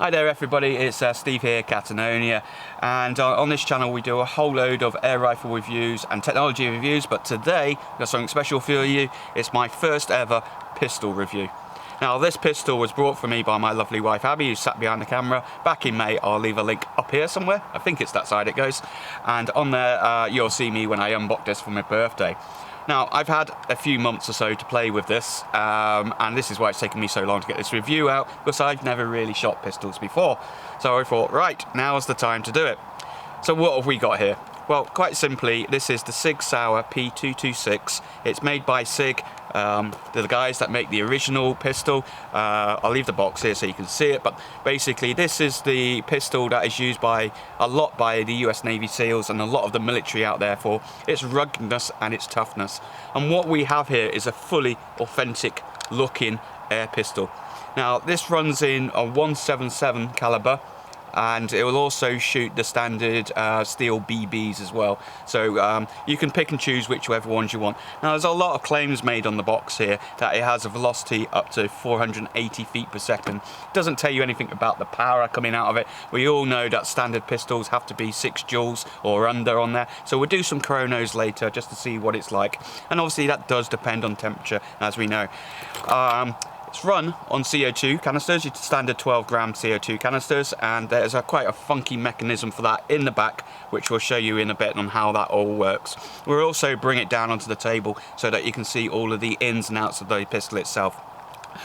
Hi there everybody, it's Steve here, Catalonia, and on this channel we do a whole load of air rifle reviews and technology reviews, but today I've got something special for you. It's my first ever pistol review. Now this pistol was brought for me by my lovely wife Abby, who sat behind the camera back in May. I'll leave a link up here somewhere, I think it's that side it goes, and on there you'll see me when I unboxed this for my birthday. Now, I've had a few months or so to play with this, and this is why it's taken me so long to get this review out, because I've never really shot pistols before. So I thought, right, now's the time to do it. So what have we got here? Well, quite simply, this is the Sig Sauer P226. It's made by Sig. They're the guys that make the original pistol. I'll leave the box here so you can see it, but basically this is the pistol that is used by a lot by the US Navy SEALs and a lot of the military out there for its ruggedness and its toughness. And what we have here is a fully authentic looking air pistol. Now this runs in a 177 caliber, and it will also shoot the standard steel BBs as well. So you can pick and choose whichever ones you want. Now there's a lot of claims made on the box here that it has a velocity up to 480 feet per second. Doesn't tell you anything about the power coming out of it. We all know that standard pistols have to be 6 joules or under on there. So we'll do some chronos later just to see what it's like. And obviously that does depend on temperature, as we know. It's run on CO2 canisters, your standard 12 gram CO2 canisters, and there's quite a funky mechanism for that in the back, which we'll show you in a bit on how that all works. We'll also bring it down onto the table so that you can see all of the ins and outs of the pistol itself.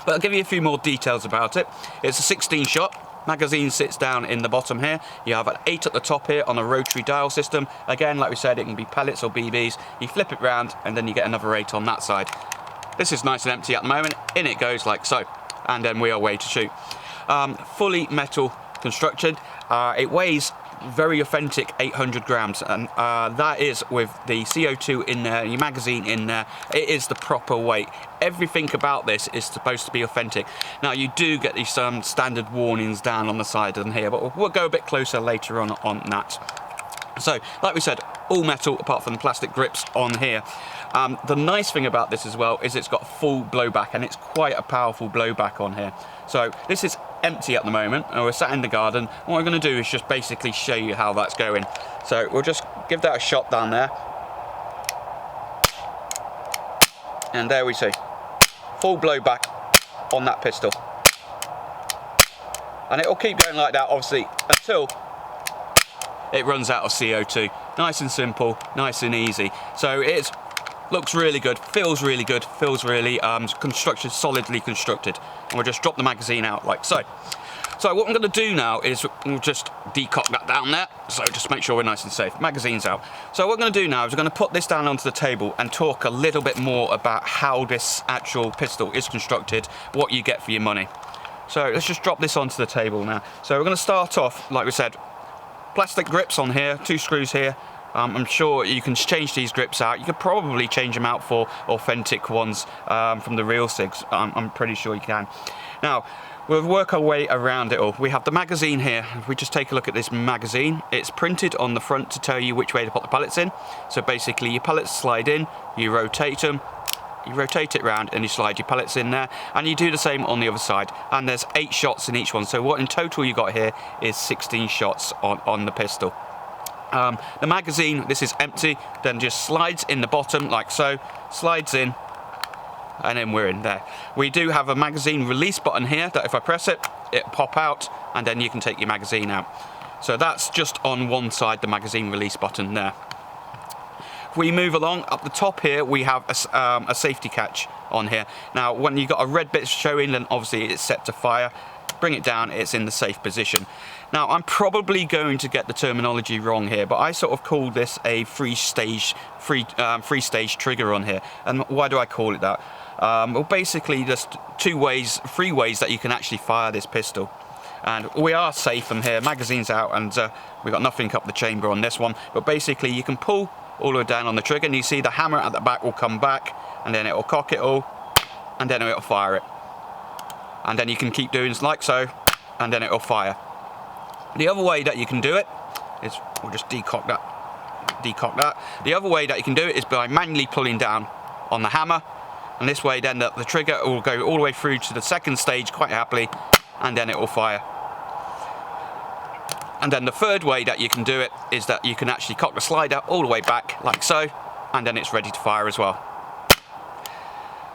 But I'll give you a few more details about it. It's a 16 shot. Magazine sits down in the bottom here. You have an 8 at the top here on a rotary dial system. Again, like we said, it can be pellets or BBs. You flip it round and then you get another 8 on that side. This is nice and empty at the moment. In it goes like so, and then we are away to shoot. Fully metal constructed. It weighs very authentic 800 grams, and that is with the CO2 in there, your magazine in there. It is the proper weight. Everything about this is supposed to be authentic. Now you do get these standard warnings down on the side and here, but we'll go a bit closer later on that. So, like we said, all metal apart from the plastic grips on here. The nice thing about this as well is it's got full blowback, and it's quite a powerful blowback on here. So this is empty at the moment, and we're sat in the garden. What I'm going to do is just basically show you how that's going. So we'll just give that a shot down there. And there we see. Full blowback on that pistol. And it will keep going like that, obviously, until it runs out of CO2. Nice and simple, nice and easy. So it looks really good, feels really constructed, solidly constructed. And we'll just drop the magazine out like so. So what I'm going to do now is we'll just decock that down there, so just make sure we're nice and safe. Magazine's out. So what we're going to do now is we're going to put this down onto the table and talk a little bit more about how this actual pistol is constructed, what you get for your money. So let's just drop this onto the table now. So we're going to start off, like we said, plastic grips on here, 2 screws here. I'm sure you can change these grips out. You could probably change them out for authentic ones from the real Sigs. I'm pretty sure you can. Now, we'll work our way around it all. We have the magazine here. If we just take a look at this magazine, it's printed on the front to tell you which way to put the pellets in. So basically, your pellets slide in, you rotate them, you rotate it round and you slide your pellets in there, and you do the same on the other side. And there's 8 shots in each one. So what in total you got here is 16 shots on the pistol. The magazine, this is empty, then just slides in the bottom like so, slides in, and then we're in there. We do have a magazine release button here that if I press it, it'll pop out, and then you can take your magazine out. So that's just on one side, the magazine release button there. If we move along, up the top here, we have a safety catch on here. Now, when you've got a red bit showing, then obviously it's set to fire. Bring it down, it's in the safe position. Now, I'm probably going to get the terminology wrong here, but I sort of call this a three-stage trigger on here. And why do I call it that? Well, basically, there's 3 ways that you can actually fire this pistol. And we are safe from here, magazine's out, and we've got nothing up the chamber on this one. But basically, you can pull all the way down on the trigger, and you see the hammer at the back will come back, and then it'll cock it all, and then it'll fire it. And then you can keep doing like so, and then it'll fire. The other way that you can do it is, we'll just decock that. The other way that you can do it is by manually pulling down on the hammer, and this way then the trigger will go all the way through to the second stage quite happily, and then it will fire. And then the third way that you can do it is that you can actually cock the slider all the way back like so, and then it's ready to fire as well.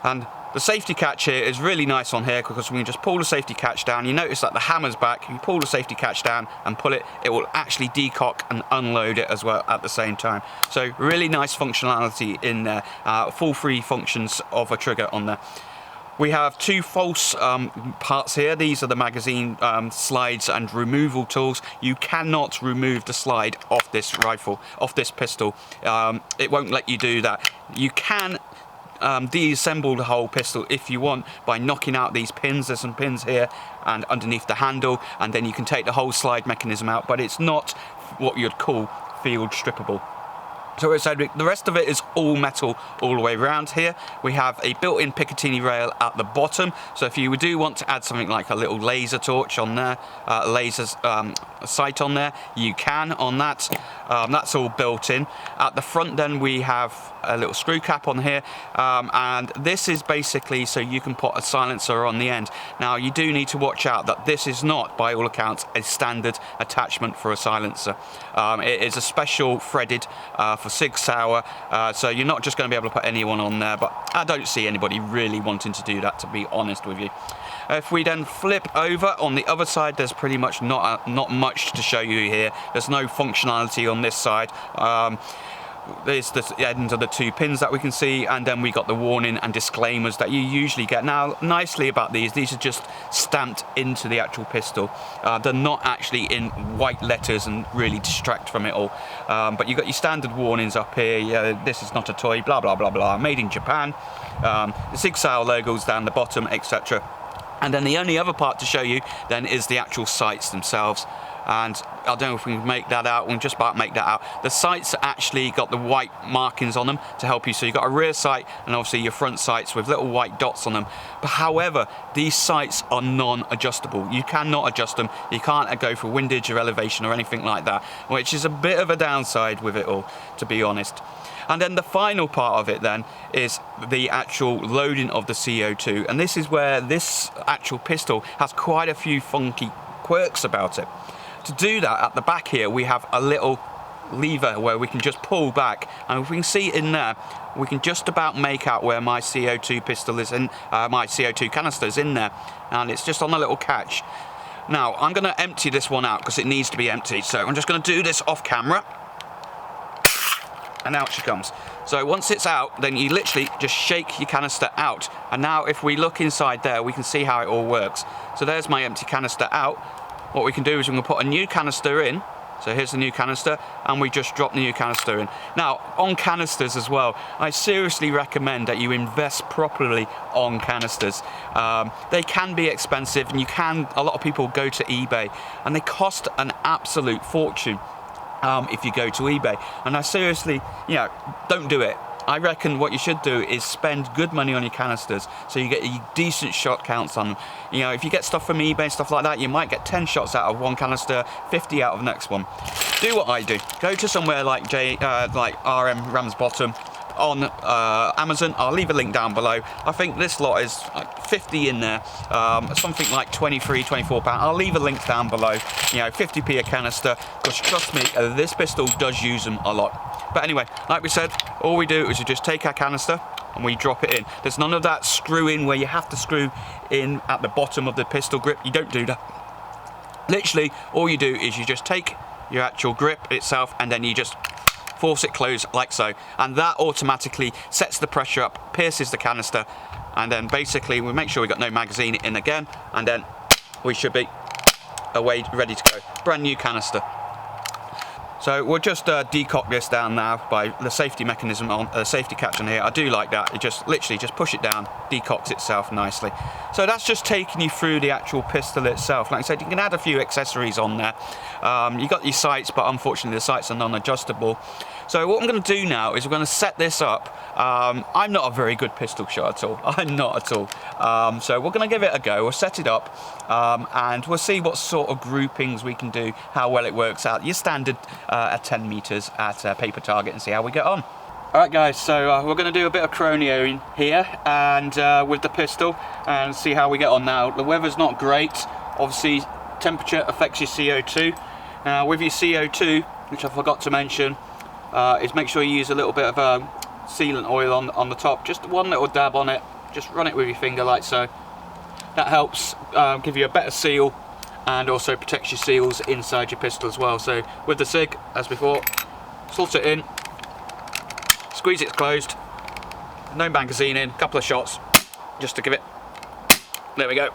And the safety catch here is really nice on here because when you just pull the safety catch down, you notice that the hammer's back. You pull the safety catch down and pull it, it will actually decock and unload it as well at the same time. So really nice functionality in there, full free functions of a trigger on there. We have two false parts here. These are the magazine slides and removal tools. You cannot remove the slide off this rifle, off this pistol. It won't let you do that. You can deassemble the whole pistol if you want by knocking out these pins. There's some pins here and underneath the handle, and then you can take the whole slide mechanism out, but it's not what you'd call field strippable. So as I said, the rest of it is all metal all the way around here. We have a built-in Picatinny rail at the bottom, so if you do want to add something like a little laser torch on there, laser sight on there, you can on that. That's all built in. At the front then we have a little screw cap on here, and this is basically so you can put a silencer on the end. Now you do need to watch out that this is not, by all accounts, a standard attachment for a silencer. It is a special threaded for Sig Sauer, so you're not just going to be able to put anyone on there, but I don't see anybody really wanting to do that, to be honest with you. If we then flip over on the other side, there's pretty much not much to show you here. There's no functionality on this side. There's the end of the two pins that we can see, and then we got the warning and disclaimers that you usually get. Now, nicely about these are just stamped into the actual pistol. They're not actually in white letters and really distract from it all. But you've got your standard warnings up here. Yeah, this is not a toy, blah, blah, blah, blah, made in Japan. The Sig Sauer logos down the bottom, etc. And then the only other part to show you then is the actual sights themselves. And I don't know if we can make that out. We can just about make that out. The sights actually got the white markings on them to help you. So you've got a rear sight and obviously your front sights with little white dots on them. But however, these sights are non-adjustable. You cannot adjust them. You can't go for windage or elevation or anything like that, which is a bit of a downside with it all, to be honest. And then the final part of it then is the actual loading of the CO2. And this is where this actual pistol has quite a few funky quirks about it. To do that, at the back here we have a little lever where we can just pull back, and if we can see in there, we can just about make out where my CO2 pistol is in, my CO2 canister is in there, and it's just on a little catch. Now I'm going to empty this one out because it needs to be emptied, so I'm just going to do this off camera, and out she comes. So once it's out, then you literally just shake your canister out, and now if we look inside there, we can see how it all works. So there's my empty canister out. What we can do is we can put a new canister in. So here's the new canister, and we just drop the new canister in. Now, on canisters as well, I seriously recommend that you invest properly on canisters. They can be expensive, and a lot of people go to eBay, and they cost an absolute fortune if you go to eBay. And I seriously, don't do it. I reckon what you should do is spend good money on your canisters so you get decent shot counts on them. If you get stuff from eBay and stuff like that, you might get 10 shots out of one canister, 50 out of the next one. Do what I do. Go to somewhere like RM Ramsbottom on Amazon. I'll leave a link down below. I think this lot is like 50 in there, something like 23, 24 pounds. I'll leave a link down below. 50p a canister, because trust me, this pistol does use them a lot. But anyway, like we said, all we do is we just take our canister and we drop it in. There's none of that screw in where you have to screw in at the bottom of the pistol grip. You don't do that. Literally, all you do is you just take your actual grip itself and then you just force it closed like so, and that automatically sets the pressure up, pierces the canister, and then basically we make sure we got no magazine in again, and then we should be away, ready to go. Brand new canister. So we'll just decock this down now by the safety mechanism on the safety catch on here. I do like that. It just literally just push it down, decocks itself nicely. So that's just taking you through the actual pistol itself. Like I said, you can add a few accessories on there. You got your sights, but unfortunately the sights are non-adjustable. So what I'm going to do now is we're going to set this up. I'm not a very good pistol shot at all. I'm not at all. So we're going to give it a go. We'll set it up and we'll see what sort of groupings we can do, how well it works out. Your standard at 10 meters at a paper target, and see how we get on. Alright guys, so we're going to do a bit of chronoing here and with the pistol and see how we get on now. The weather's not great. Obviously temperature affects your CO2. Now with your CO2, which I forgot to mention, is make sure you use a little bit of sealant oil on the top, just one little dab on it, just run it with your finger like so. That helps give you a better seal and also protects your seals inside your pistol as well. So with the Sig, as before, slot it in, squeeze it closed, no magazine in, couple of shots just to give it, there we go.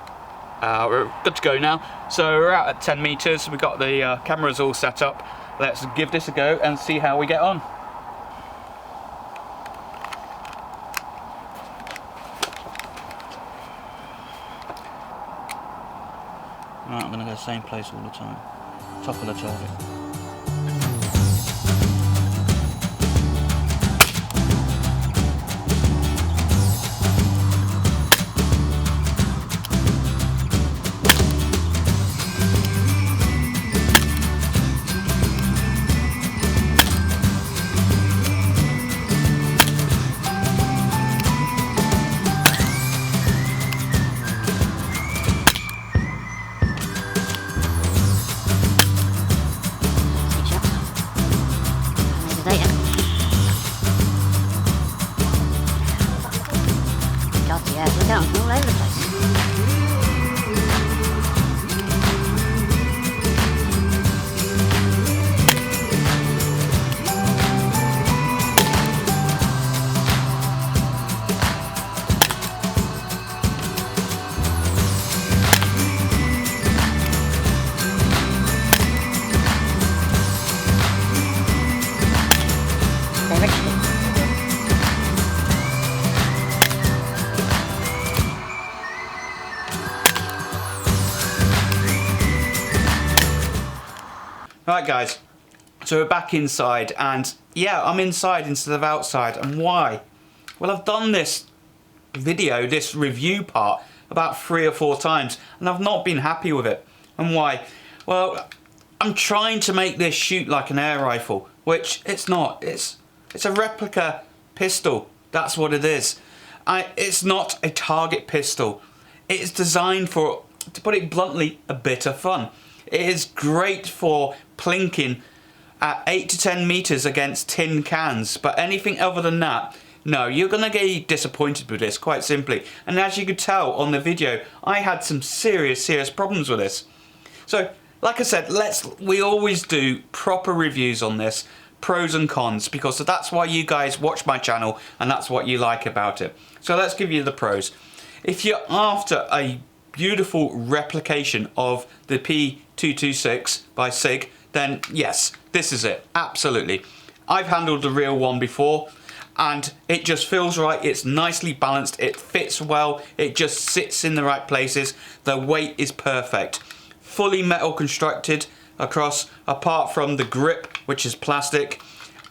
We're good to go now. So we're out at 10 meters, we've got the cameras all set up. Let's give this a go and see how we get on. Right, I'm going to go same place all the time, top of the target. Yeah, we're down all over the place. Right guys, so we're back inside, and yeah, I'm inside instead of outside. And why? Well, I've done this video, this review part, about 3 or 4 times, and I've not been happy with it. And why? Well, I'm trying to make this shoot like an air rifle, which it's not. It's a replica pistol. That's what it is. It's not a target pistol. It's designed for, to put it bluntly, a bit of fun. It is great for plinking at 8 to 10 meters against tin cans, but anything other than that, no, you're gonna get disappointed with this, quite simply. And as you could tell on the video, I had some serious problems with this. So, like I said, we always do proper reviews on this, pros and cons, because that's why you guys watch my channel and that's what you like about it. So let's give you the pros. If you're after a beautiful replication of the P226 by Sig, then yes, this is it, absolutely. I've handled the real one before and it just feels right, it's nicely balanced, it fits well, it just sits in the right places, the weight is perfect. Fully metal constructed across, apart from the grip, which is plastic.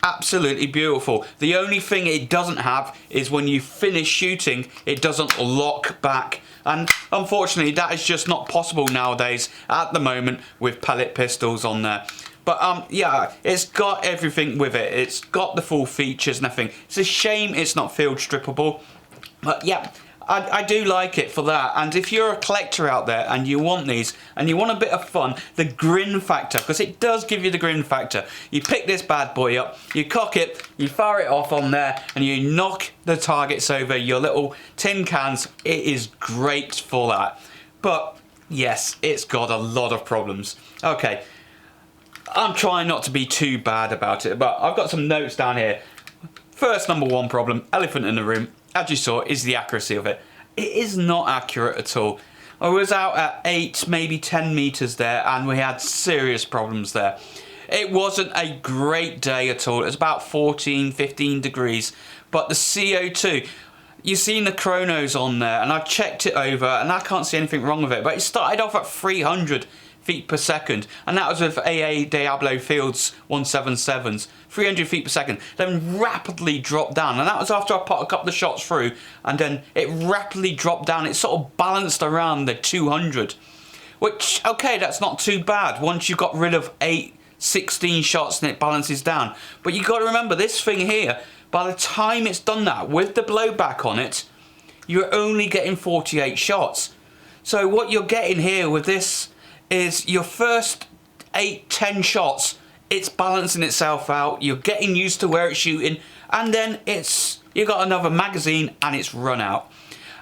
Absolutely beautiful. The only thing it doesn't have is when you finish shooting, it doesn't lock back. And unfortunately, that is just not possible nowadays at the moment with pellet pistols on there. But yeah, it's got everything with it. It's got the full features and everything. It's a shame it's not field strippable. But yeah, I do like it for that. And if you're a collector out there and you want these and you want a bit of fun, the grin factor, because it does give you the grin factor. You pick this bad boy up, you cock it, you fire it off on there, and you knock the targets over your little tin cans. It is great for that. But yes, it's got a lot of problems. Okay, I'm trying not to be too bad about it, but I've got some notes down here. First, number 1 problem, elephant in the room, as you saw, is the accuracy of it. It is not accurate at all. I was out at 8, maybe 10 meters there, and we had serious problems there. It wasn't a great day at all. It was about 14, 15 degrees, but the CO2, you've seen the chronos on there, and I've checked it over, and I can't see anything wrong with it, but it started off at 300 feet per second, and that was with AA Diablo Fields 177s, 300 feet per second, then rapidly dropped down, and that was after I put a couple of shots through, and then it rapidly dropped down. It sort of balanced around the 200, which, okay, that's not too bad once you got rid of 16 shots and it balances down. But you got to remember, this thing here, by the time it's done that, with the blowback on it, you're only getting 48 shots. So what you're getting here with this is your first 8, 10 shots, it's balancing itself out, you're getting used to where it's shooting, and then you got another magazine and it's run out.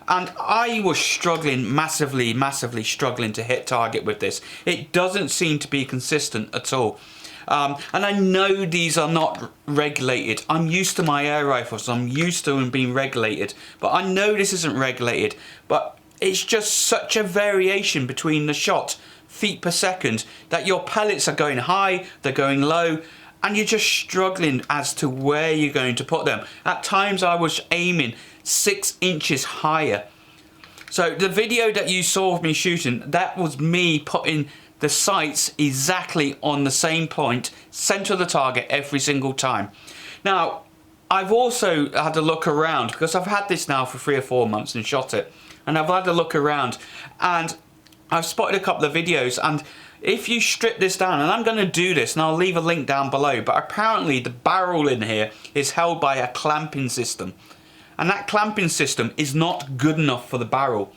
And I was struggling, massively struggling to hit target with this. It doesn't seem to be consistent at all. And I know these are not regulated. I'm used to my air rifles, I'm used to them being regulated, but I know this isn't regulated. But it's just such a variation between the shot, feet per second, that your pellets are going high, they're going low, and you're just struggling as to where you're going to put them. At times I was aiming 6 inches higher. So the video that you saw of me shooting, that was me putting the sights exactly on the same point, center of the target every single time. Now, I've also had a look around, because I've had this now for 3 or 4 months and shot it, and I've had a look around and I've spotted a couple of videos, and if you strip this down, and I'm going to do this and I'll leave a link down below, but apparently the barrel in here is held by a clamping system, and that clamping system is not good enough for the barrel,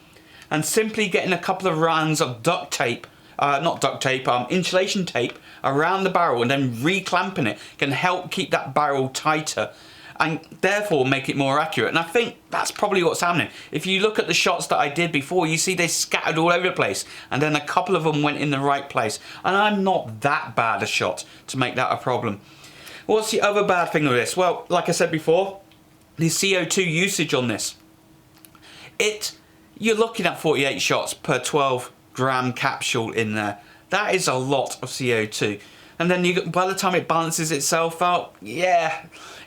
and simply getting a couple of rounds of duct tape, insulation tape around the barrel and then re-clamping it can help keep that barrel tighter and therefore make it more accurate. And I think that's probably what's happening. If you look at the shots that I did before, you see they scattered all over the place, and then a couple of them went in the right place, and I'm not that bad a shot to make that a problem. What's the other bad thing of this? Well, like I said before, the CO2 usage on this. You're looking at 48 shots per 12 gram capsule in there. That is a lot of CO2. And then by the time it balances itself out,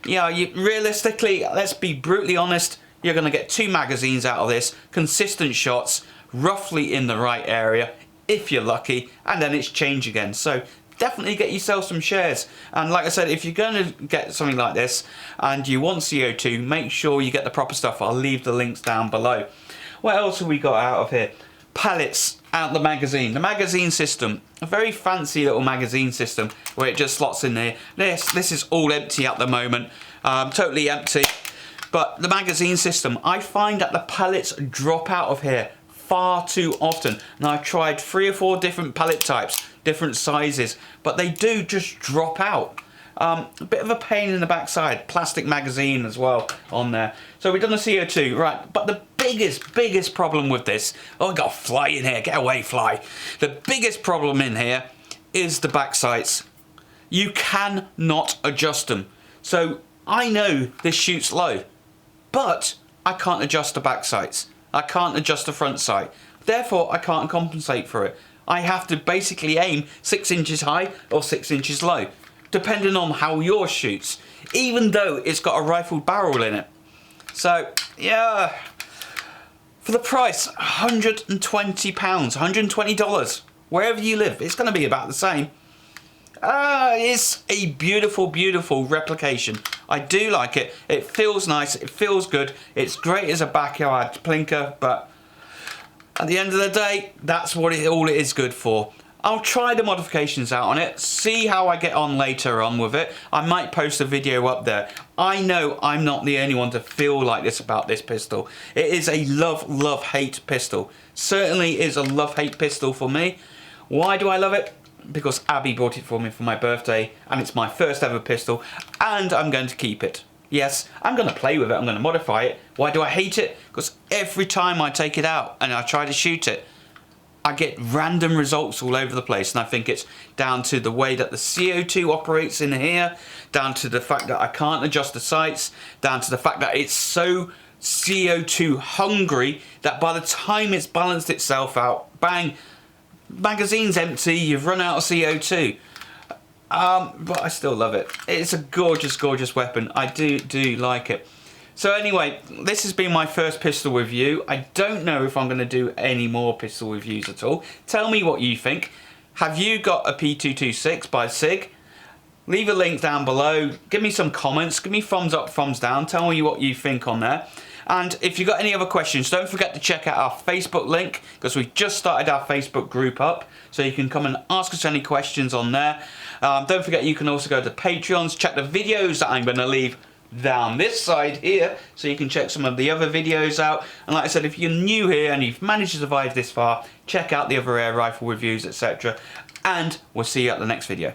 realistically, let's be brutally honest, you're going to get 2 magazines out of this, consistent shots, roughly in the right area, if you're lucky, and then it's change again. So definitely get yourself some shares. And like I said, if you're going to get something like this and you want CO2, make sure you get the proper stuff. I'll leave the links down below. What else have we got out of here? Pellets out the magazine. The magazine system, a very fancy little magazine system where it just slots in there. This is all empty at the moment, totally empty. But the magazine system, I find that the pellets drop out of here far too often. And I've tried 3 or 4 different pellet types, different sizes, but they do just drop out. A bit of a pain in the backside. Plastic magazine as well on there. So we've done the CO2, right, but the biggest problem with this, oh, I got a fly in here, get away fly. The biggest problem in here is the back sights. You cannot adjust them. So I know this shoots low, but I can't adjust the back sights. I can't adjust the front sight. Therefore, I can't compensate for it. I have to basically aim 6 inches high or 6 inches low, depending on how yours shoots, even though it's got a rifled barrel in it. So, yeah, for the price, £120, $120, wherever you live, it's going to be about the same. It's a beautiful replication. I do like it. It feels nice, it feels good, it's great as a backyard plinker, but at the end of the day, that's what all it is good for. I'll try the modifications out on it, see how I get on later on with it. I might post a video up there. I know I'm not the only one to feel like this about this pistol. It is a love-hate pistol. Certainly is a love-hate pistol for me. Why do I love it? Because Abby bought it for me for my birthday, and it's my first ever pistol, and I'm going to keep it. Yes, I'm going to play with it, I'm going to modify it. Why do I hate it? Because every time I take it out and I try to shoot it, I get random results all over the place, and I think it's down to the way that the CO2 operates in here, down to the fact that I can't adjust the sights, down to the fact that it's so CO2 hungry that by the time it's balanced itself out, bang, magazine's empty, you've run out of CO2. But I still love it. It's a gorgeous weapon. I do like it. So anyway, this has been my first pistol review. I don't know if I'm going to do any more pistol reviews at all. Tell me what you think. Have you got a P226 by Sig? Leave a link down below. Give me some comments. Give me thumbs up, thumbs down. Tell me what you think on there. And if you've got any other questions, don't forget to check out our Facebook link, because we've just started our Facebook group up, so you can come and ask us any questions on there. Don't forget you can also go to Patreons, check the videos that I'm going to leave down this side here, so you can check some of the other videos out. And like I said, if you're new here and you've managed to survive this far, check out the other air rifle reviews, etc. And we'll see you at the next video.